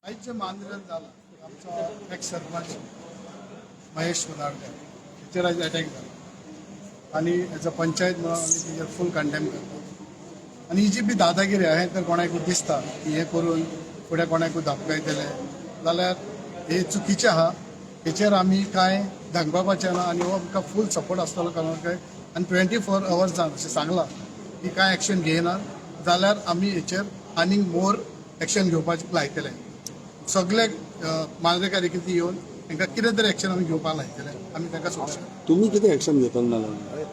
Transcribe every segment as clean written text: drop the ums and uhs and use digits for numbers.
आईचे मांद्रेन जाला आमचो एक्स सरपंच महेश मुनाळकर तेचेर आज अटॅक जाला आनी एज अ पंचायत म्हणून आमी तेजेर फूल कंडेम करता आनी ही जी बी दादागिरी आहे तर कोणाकूय दिसता की हे करून फुडें कोणाकूय धपकायतले जाल्यार हे चुकीचें आहा हेचेर आमी कांय धंगपावपाचें ना आनी हो आमकां फूल सपोर्ट आसतलो काय आनी 24 अवर्सान अशें सांगलां की कांय एक्शन घेयनात जाल्यार आमी हेचेर आनीक मोर एक्शन घेवपाचें लायतले सगळे मांद्रेकार कितें येवन तांकां कितें तरी एक्शन आमी घेवपाक लायतले आमी तांकां सोडूंक तुम्ही किती ऍक्शन घेतलं नाल्यार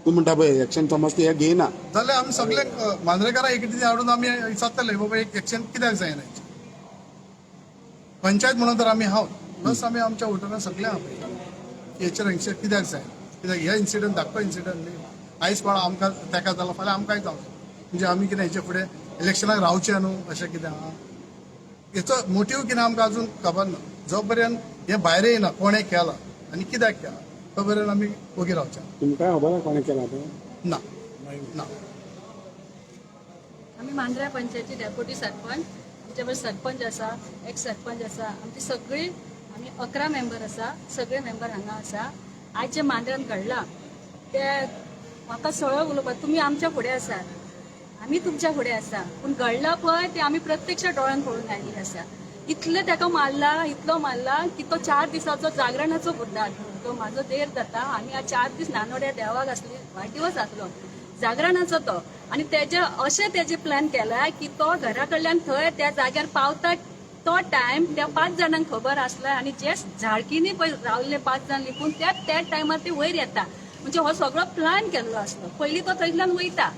तू म्हणटा पळय एक्शन समज ते घेयना जाल्यार आमी सगळे मांद्रेकारां एक दीस हाडून आमी विचारतले बाबा एक एक्शन कित्याक जायना पंचायत म्हणून तर आमी हांव प्लस आमी आमच्या वोटरांक सगळे आपयता हेचेर एक्शन कित्याक जायना कित्याक हे इन्सिडंट धाकटो इन्सिडंट न्ही आयज पळोवन आमकां ताका जालो फाल्यां आमकांय जावं म्हणजे आमी कितें हेचे फुडें इलेक्शनाक रावचे न्हू अशें कितें आहा हेचो मोटीव कितें आमकां अजून खबर ना जो पर्यंत हे भायर येयना कोणें केला आनी कित्याक केला तो पर्यंत आमी ओगी रावचे तुमकां खबर आहा कोणें केला ते ना ना आम्ही मांद्रा पंचायती डेप्युटी सरपंच आमच्या बरोबर सरपंच आसा एक्स सरपंच आसा आमची सगळी आमी 11 मेंबर आसा सगळे मेंबर हांगा आसा आज जे मांद्र्यान घडला ते म्हाका सगळं उलोवपाक तुमी आमच्या फुडें आसात आमी तुमच्या फुडें आसा पूण घडला पळय ते आमी प्रत्यक्ष दोळ्यान पळोवन आयिल्ले आसा इतले ताका मारला इतलो मारला की तो 4 दिसाचो जागरणाचो मुद्दाम तो म्हाजो देर जाता आनी आ 4 दीस नानोड्या देवाक आसली वायदिवस जातलो जागरणाचो तो आणि तेजे प्लॅन केला की तो घरा कडल्यान थंय त्या जाग्यार पावता तो टायम त्या 5 जाणांक खबर आसला आणि जे झाडकीनी पळय रावल्ले 5 जाण लिपून त्या टायमार ते वयर येता म्हणजे हो सगळो प्लॅन केल्लो आसलो पयलीं तो थंयच्यान वयता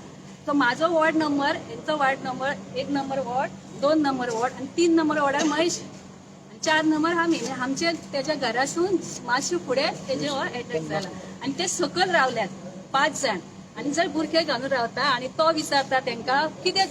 तो म्हाजो वॉर्ड नंबर हेंचो ward number 1 number ward 2 number ward आणि 3 नंबर वॉर्डार महेश 4 नंबर आमी आमचे त्याच्या घरासून मातशे फुडें तेजे हो अटॅक जाला आणि ते सकयल रावल्यात 5 जाण आणि जर बुरखे घालून रावता आणि तो विचारता तांकां कितें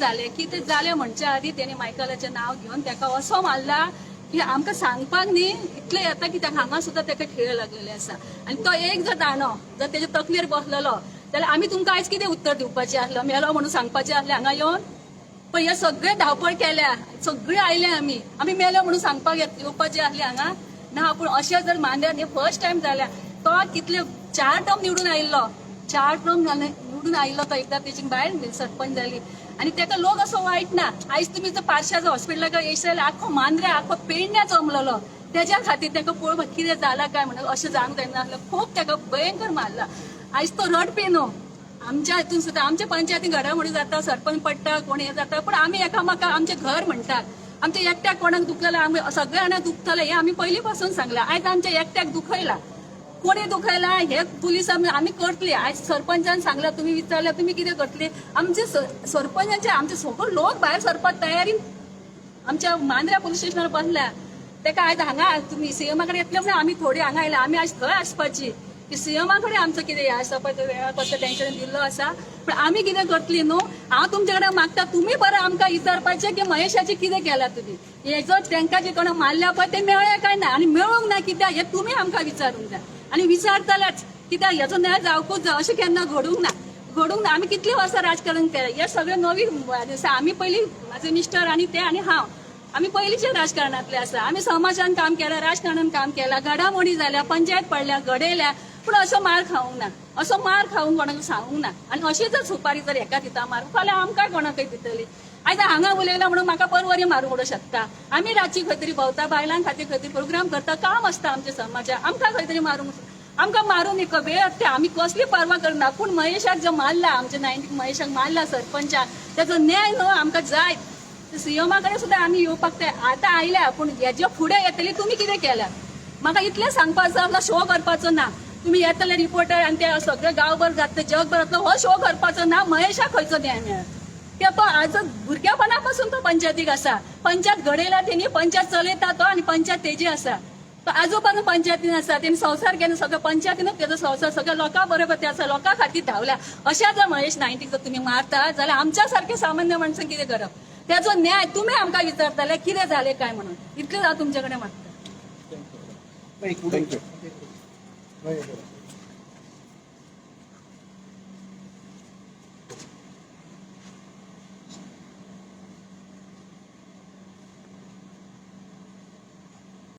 जालें म्हणच्या आदी तेणी मायकलाचें नांव घेवन ताका असो मारला की आमकां सांगपाक न्ही इतलें येता की हांगा सुद्दां ताका खेळ लागलेले आसा आणि तो एक जर दाणो जर तेजे तकलेर बसलेलो जाल्यार आमी तुमकां आयज कितें उत्तर दिवपाचें आसलें मेलो म्हणून सांगपाचें आसलें हांगा येवन पण हे सगळे धांवपळ केल्या सगळीं आयले आमी मेलो म्हणून सांगपाक येवपाचें आसलें हांगा ना पूण अशें जर मांद्यार हे फर्स्ट टायम जाल्या तो कितले 4 टर्म निवडून आयिल्लो 4 टर्म निवडून आयिल्लो तो एकदा तेजी भायर सरपंच जाली आणि ताका लोक असो वायट ना आयज तुमी जर पार्श्याचो हॉस्पिटलाक येयशात आख्खो मांद्र्या आख्खो पेडण्या जमलेलो तेज्या खातीर ताका पळोवपाक कितें जाला काय म्हणून अशें जावंक जायना आसलें खूब ताका भयंकर मारला आयज तो रडपी न्हू आमच्या हितून सुद्दां आमच्या पंचायतीन घडामोडी जाता सरपंच पडटा कोण हे जाता पण आमी एकामेकाक आमचें घर म्हणटात आमच्या एकट्याक कोणाक दुखलें आमी सगळ्या जाणां दुखतलें हें आमी पयलीं पासून सांगलां आयज आमच्या एकट्याक दुखयला कोणी दुखयला हे पुलीस आमी करतली आयज सरपंचान सांगला तुम्ही विचारल्या तुम्ही कितें करतली आमचे सरपंचांचे आमचे सगळे लोक भायर सरपाक तयारीन आमच्या मांद्र्या पुलीस स्टेशनार बसल्या ताका आयज हांगा तुमी सीएमा कडेन येतले म्हणून आमी थोडी हांगा आयला आमी आयज थंय आसपाची की सीएमा कडेन आमचो कितें हे आसा पळय तो वेळा कसो टेन्शन दिल्लो आसा पण आमी कितें करतली न्हू हांव तुमचे कडेन मागता तुमी बरें आमकां विचारपाचें की महेशाची कितें केलां तुमी हेजो तांकां जे कोण मारल्या पळय ते मेळ्ळे काय ना आनी मेळूंक ना कित्याक हे तुमी आमकां विचारूंक जाय आणि विचारतलेच कित्याक हेचो न्याय जावकूच जाय अशें केन्ना घडूंक ना आमी कितली वर्सां राजकारण केलें हे सगळें नवी आमी पयलीं म्हाजे मिस्टर आनी ते आनी हांव आमी पयलींचे राजकारणांतले आसा आमी समाजान काम केलां राजकारणान काम केलां घडामोडी जाल्या पंचायत पडल्या घडयल्या पूण असो मार खावंक ना असो मार खावंक कोणाक सांगूंक ना आनी अशी जर सुपारी जर एका दिता मारूं फाल्यां आमकां कोणाकय दितली आयज हांगा उलयला म्हणून म्हाका परवरी मारूंक उडोवंक शकता आमी रातची खंय तरी भोंवता बायलां खातीर खंय तरी प्रोग्राम करता काम आसता आमच्या समाजाक आमकां खंय तरी आमकां मारून एक वेळ ते आमी कसली परवा करना पूण महेशाक जो मारला आमच्या 90 महेशाक मारला सरपंचाक तेजो न्याय न्हू आमकां जाय सीएमा कडेन सुद्दां आमी येवपाक ते आतां आयल्या पूण हेजे फुडें येतली तुमी कितें केल्यां म्हाका इतलें सांगपाचो आसलो शो करपाचो ना तुमी येतले रिपोर्टर आनी ते सगळे गांवभर जातले जगभर जातलो हो शो करपाचो ना महेशाक खंयचो न्याय मेळत ते तो आज भुरग्यापणा पासून तो पंचायतीक आसा पंचायत घडयला तेणी पंचायत चलयता तो आनी पंचायत तेजी आसा तो आजोबान पंचायतीन आसा तेणी संवसार केला सगळं पंचायतीनूच तेजो संवसार सगळ्या लोकां बरोबर ते आसा लोकां खातीर धांवल्या अशा जर महेश 90 जर तुमी मारता जाल्यार आमच्या सारखे सामान्य माणसांक कितें करप तेजो न्याय तुमी आमकां विचारतले कितें जालें काय म्हणून इतलें हांव तुमचे कडेन मागता थँक्यू